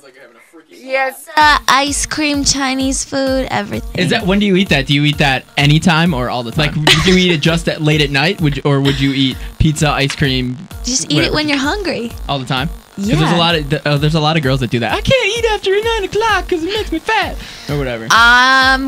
sounds like you're having a freaking Yes, ice cream, Chinese food, everything. Is that, when do you eat that? Do you eat that anytime or all the time? Like, would you eat it just at late at night? Or would you eat pizza, ice cream? Just eat it when you're hungry. All the time? Yeah. There's a lot of girls that do that. I can't eat after 9 o'clock because it makes me fat. Or whatever.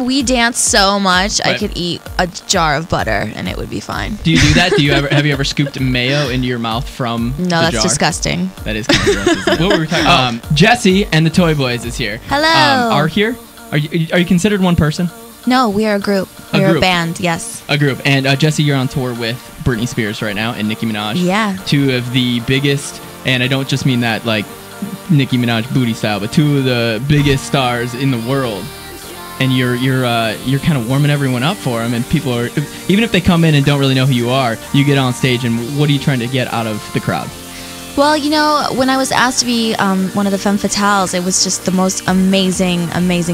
We dance so much, Right. I could eat a jar of butter and it would be fine. Do you do that? Have you ever scooped mayo into your mouth from the No, that's jar? disgusting. That is kind of gross, isn't it? What were we talking about? Jessie and the Toy Boys is here. Hello. Are here? Are you considered one person? No, we are a group. We're a group. band, yes. A group. And Jessie, you're on tour with Britney Spears right now and Nicki Minaj. Yeah. Two of the biggest, and I don't just mean that like Nicki Minaj booty style, but two of the biggest stars in the world. And you're kind of warming everyone up for them, and people are, even if they come in and don't really know who you are, you get on stage, and what are you trying to get out of the crowd? Well, you know, when I was asked to be one of the femme fatales, it was just the most amazing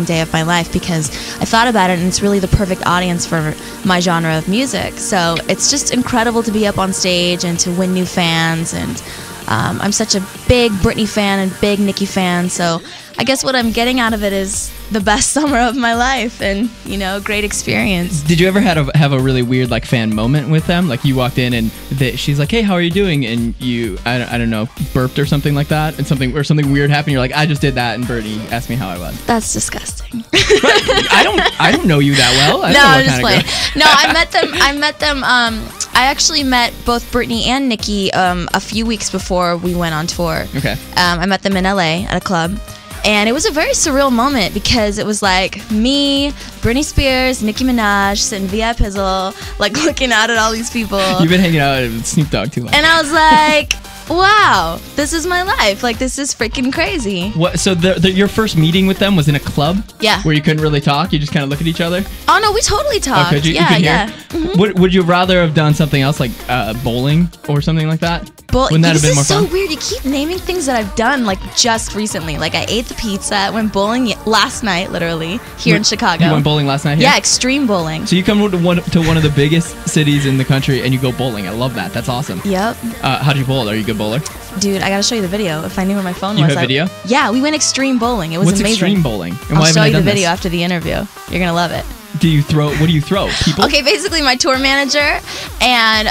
day of my life, because I thought about it and it's really the perfect audience for my genre of music. So it's just incredible to be up on stage and to win new fans. And I'm such a big Britney fan and big Nicki fan, so I guess what I'm getting out of it is the best summer of my life and, you know, great experience. Did you ever have a really weird like fan moment with them? Like you walked in and she's like, "Hey, how are you doing?" And you, I don't know, burped or something like that, and something weird happened. You're like, "I just did that," and Bertie asked me how I was. That's disgusting. I don't know you that well. No, I'm just playing. No, I met them. I actually met both Britney and Nicki a few weeks before we went on tour. Okay. I met them in LA at a club. And it was a very surreal moment because it was like me, Britney Spears, Nicki Minaj, sitting via Pizzle, like looking out at all these people. You've been hanging out with Snoop Dogg too long. And I was like, wow, this is my life. Like, this is freaking crazy. What? So your first meeting with them was in a club? Yeah. Where you couldn't really talk? You just kind of look at each other? Oh, no, we totally talked. Oh, could you? Yeah, you could yeah. Hear? Mm-hmm. Would you rather have done something else like bowling or something like that? Wouldn't that have been more fun? This is so weird. You keep naming things that I've done like just recently. Like I ate the pizza, went bowling last night, literally here in Chicago. You went bowling last night here? Yeah, extreme bowling. So you come to one of the biggest cities in the country and you go bowling. I love that. That's awesome. Yep. How do you bowl? Are you a good bowler? Dude, I gotta show you the video. If I knew where my phone was. You have video? Yeah, we went extreme bowling. It was What's amazing. extreme bowling? And I'll show you the video after the interview. You're gonna love it. What do you throw? People? Okay, basically my tour manager and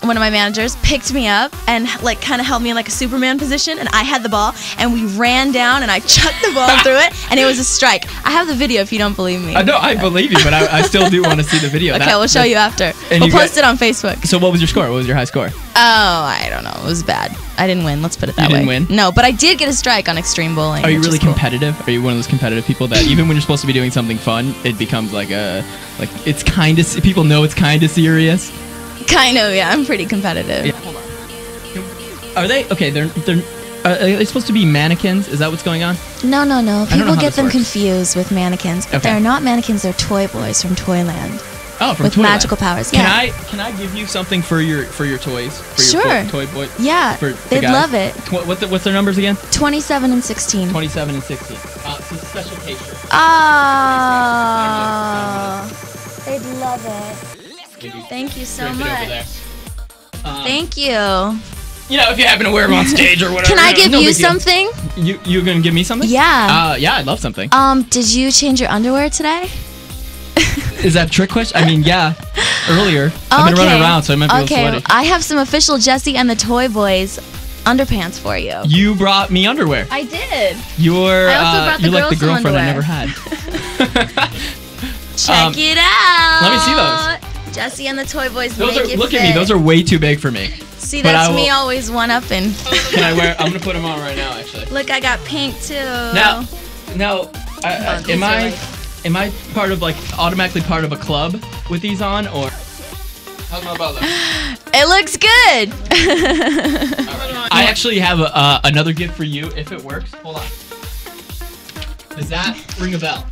one of my managers picked me up and like kind of held me in like a Superman position, and I had the ball and we ran down and I chucked the ball through it and it was a strike. I have the video if you don't believe me. No, I believe you, but I still do want to see the video. Okay, we'll show you after. We'll post it on Facebook. So what was your score? What was your high score? Oh, I don't know. It was bad. I didn't win. Let's put it that way. You didn't win? No, but I did get a strike on extreme bowling. Are you really competitive? Are you one of those competitive people that even when you're supposed to be doing something fun, it becomes like it's kind of, people know it's kind of serious? Kind of, yeah. I'm pretty competitive. Yeah, hold on. Are they, okay, are they supposed to be mannequins? Is that what's going on? No. People get them works. confused with mannequins. But Okay. they're not mannequins. They're toy boys from Toyland. Oh, from with Toyland. magical powers. Yeah. Can I give you something for your toys? For Sure. your toy boy? Yeah, For the they'd guys? love it. What's their numbers again? 27 and 16. 27 and 16. It's a special case. Oh, they'd love it. Thank you so much. Thank you. You know, if you happen to wear them on stage or whatever. Can I give you something? You're gonna give me something? Yeah. Yeah, I'd love something. Did you change your underwear today? Is that a trick question? I mean, yeah. Earlier. I've been running around, so I might be a little sweaty. I have some official Jessie and the Toy Boys underpants for you. You brought me underwear. I did. You're I also brought the like the girls some girlfriend I underwear. never had. Check it out. Let me see those. Jessie and the Toy Boys. Those make are, it look fit. at me. Those are way too big for me. See, that's me always one-upping. Can I wear? I'm gonna put them on right now, actually. Look, I got pink too. Now, am I part of automatically part of a club with these on, or how's my about that? It looks good. I actually have another gift for you if it works. Hold on. Does that ring a bell?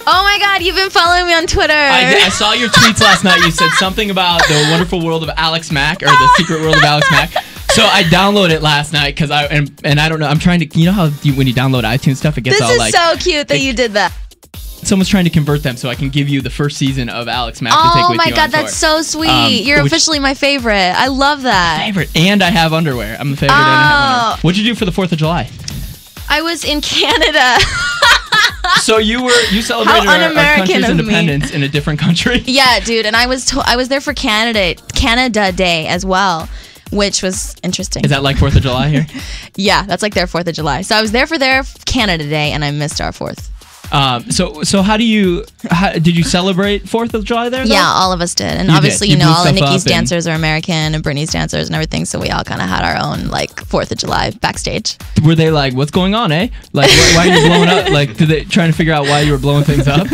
Oh my God, you've been following me on Twitter. I saw your tweets last night. You said something about the wonderful world of Alex Mack, or the secret world of Alex Mack. So I downloaded it last night because I don't know. I'm trying to, you know how when you download iTunes stuff, it gets all like. This is so cute that you did that. Someone's trying to convert them so I can give you the first season of Alex Mack to take with you on tour. Oh my God, that's so sweet. You're officially my favorite. I love that. Favorite, and I have underwear. I'm the favorite, and I have underwear. What'd you do for the 4th of July? I was in Canada. So you celebrated our country's of me. independence in a different country? Yeah, dude, and I was there for Canada Day as well, which was interesting. Is that like 4th of July here? Yeah, that's like their 4th of July. So I was there for their Canada Day, and I missed our 4th. So how did you celebrate 4th of July there, though? Yeah, all of us did. And obviously, you know, all of Nicki's dancers are American and Britney's dancers and everything, so we all kind of had our own, like, 4th of July backstage. Were they like, what's going on, eh? Like, why are you blowing up? Like, did they trying to figure out why you were blowing things up?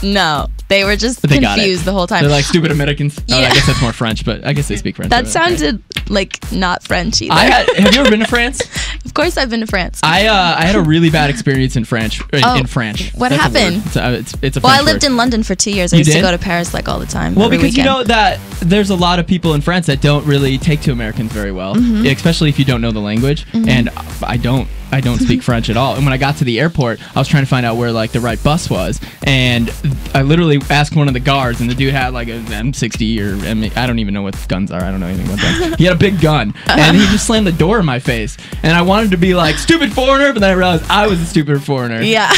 No, they were just confused the whole time. They're like, stupid Americans. Yeah. Oh, I guess that's more French, but I guess they speak French. That sounded like not French either. Have you ever been to France? Of course I've been to France. I had a really bad experience in French. In French. What happened? It's a French I lived in London for 2 years. I used to go to Paris like all the time. Well, because you know that there's a lot of people in France that don't really take to Americans very well, especially if you don't know the language. And I don't speak French at all. And when I got to the airport, I was trying to find out where like the right bus was, and I literally asked one of the guards, and the dude had like an M60 or I don't even know what guns are. I don't know anything about guns. He had a big gun, and he just slammed the door in my face. And I wanted to be like, stupid foreigner, but then I realized I was a stupid foreigner. Yeah.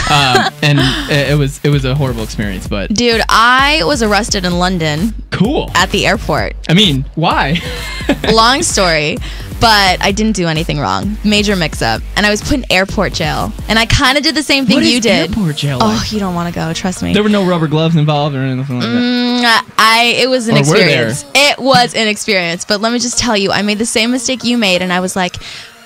And it was a horrible experience. But dude, I was arrested in London. Cool. At the airport. I mean, why? Long story. But I didn't do anything wrong. Major mix-up. And I was put in airport jail. And I kind of did the same thing you did. Airport jail like? Oh, you don't want to go. Trust me. There were no rubber gloves involved or anything like that? It was an experience. It was an experience. But let me just tell you, I made the same mistake you made. And I was like,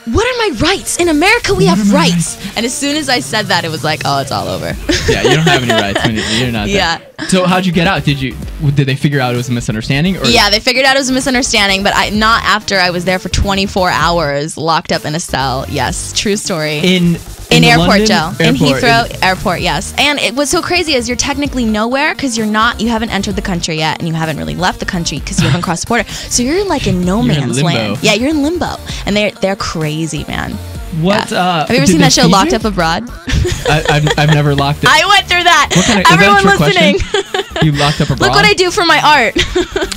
what are my rights? In America, we have rights. And as soon as I said that, it was like, oh, it's all over. Yeah, you don't have any rights when you're not there. Yeah. So how'd you get out? Did they figure out it was a misunderstanding? Or? Yeah, they figured out it was a misunderstanding, but not after I was there for 24 hours, locked up in a cell. Yes, true story. In airport jail. In Heathrow Airport, yes. And what's so crazy is you're technically nowhere because you haven't entered the country yet, and you haven't really left the country because you haven't crossed the border. So you're like in no man's land. Yeah, you're in limbo. And they're crazy, man. What? Yeah. Have you ever seen that show Locked Up Abroad? I've never locked it. I went through that. What kind of, everyone listening. You locked up abroad? Look what I do for my art.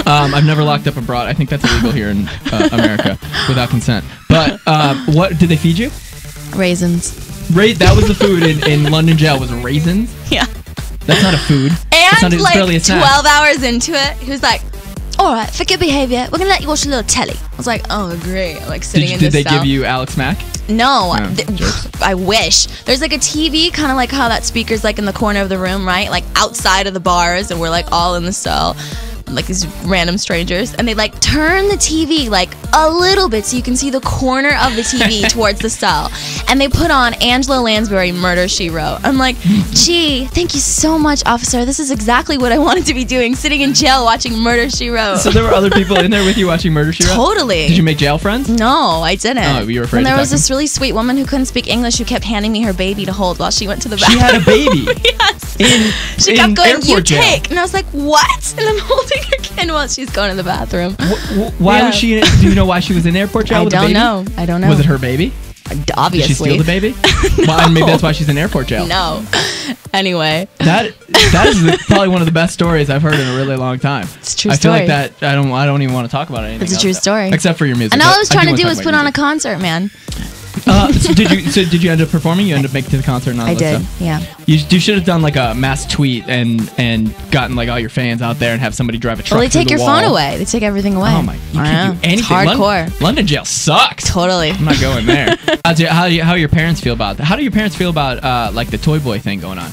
I've never locked up abroad. I think that's illegal here in America without consent. But what did they feed you? Raisins. That was the food in London jail, was raisins? Yeah. That's not a food. And like 12 hours into it, he was like, all right, for good behavior, we're going to let you watch a little telly. I was like, oh, great. Like sitting in this cell. Did they give you Alex Mack? No. I wish. There's like a TV, kind of like how that speaker's like in the corner of the room, right? Like outside of the bars, and we're like all in the cell. Like these random strangers, and they like turn the TV like a little bit so you can see the corner of the TV towards the cell, and they put on Angela Lansbury Murder, She Wrote. I'm like, gee, thank you so much, officer. This is exactly what I wanted to be doing, sitting in jail watching Murder, She Wrote. So there were other people in there with you watching Murder, She Wrote? Totally. Did you make jail friends? No, I didn't. Oh, you were afraid. And there was this really sweet woman who couldn't speak English who kept handing me her baby to hold while she went to the bathroom. She had a baby? Yes. She kept going, you take. And I was like, what? And I'm holding her kid while she's going to the bathroom. Why was she do you know why she was in airport jail with the baby? I don't know. Was it her baby? Obviously. Did she steal the baby? No. Well, maybe that's why she's in airport jail. No. Anyway. That is probably one of the best stories I've heard in a really long time. It's a true story. I feel like that I don't even want to talk about anything. It's a true story. Except for your music. And all I was trying to do was put on a concert, man. So did you end up performing? You ended up making it to the concert and all that stuff? stuff? Yeah. You should have done like a mass tweet and gotten like all your fans out there and have somebody drive a truck. Well, they take your phone away. They take everything away. Oh my! You can't do anything. It's hardcore. London jail sucks. Totally. I'm not going there. How your parents feel about that? How do your parents feel about like the Toy Boy thing going on?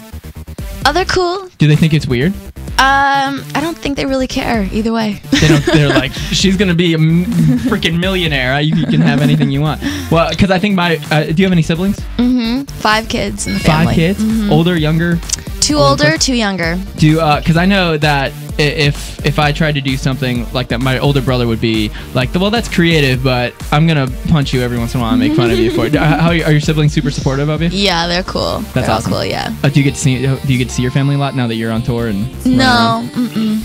Oh, they're cool. Do they think it's weird? I don't think they really care either way. They're like, she's gonna be a freaking millionaire. You can have anything you want. Well, because I think do you have any siblings? Mm-hmm. 5 kids in the family. 5 kids? Mm-hmm. Older, younger? 2 older, 2 younger. Because I know that if I tried to do something like that, my older brother would be like, well, that's creative, but I'm gonna punch you every once in a while and make fun of you for it. Are your siblings super supportive of you? Yeah, they're cool. That's awesome. All cool, yeah. Do you get to see your family a lot now that you're on tour and? No.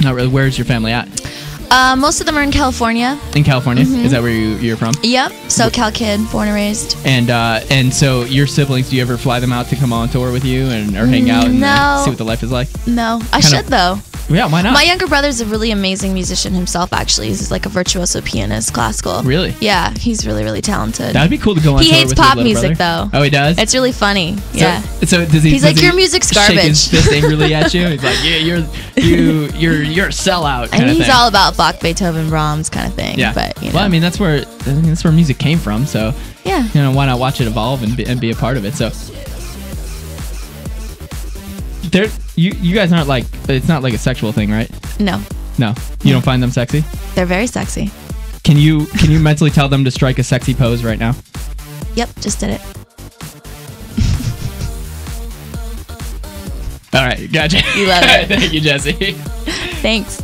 Not really. Where's your family at? Most of them are in California. In California? Mm-hmm. Is that where you're from? Yep. SoCal kid, born and raised. And so your siblings, do you ever fly them out to come on tour with you or hang out and see what the life is like? No. I should though. Yeah, why not? My younger brother's a really amazing musician himself, actually. He's like a virtuoso pianist, classical. Really? Yeah, he's really, really talented. That'd be cool to go on He tour hates with your pop little music, brother. though. Oh, he does? It's really funny. Yeah. So does he? He's like, your music's Shake his garbage. fist angrily at you. He's like, yeah, you're a sellout. And he's thing. all about Bach, Beethoven, Brahms kind of thing. Yeah. But, you know. Well, I mean, that's where music came from. So Yeah. you know, why not watch it evolve and be a part of it? So there, you guys aren't like, it's not like a sexual thing, right? No. No, you don't find them sexy? They're very sexy. Can you mentally tell them to strike a sexy pose right now? Yep, just did it. All right, gotcha. You love it. Thank you, Jessie. Thanks.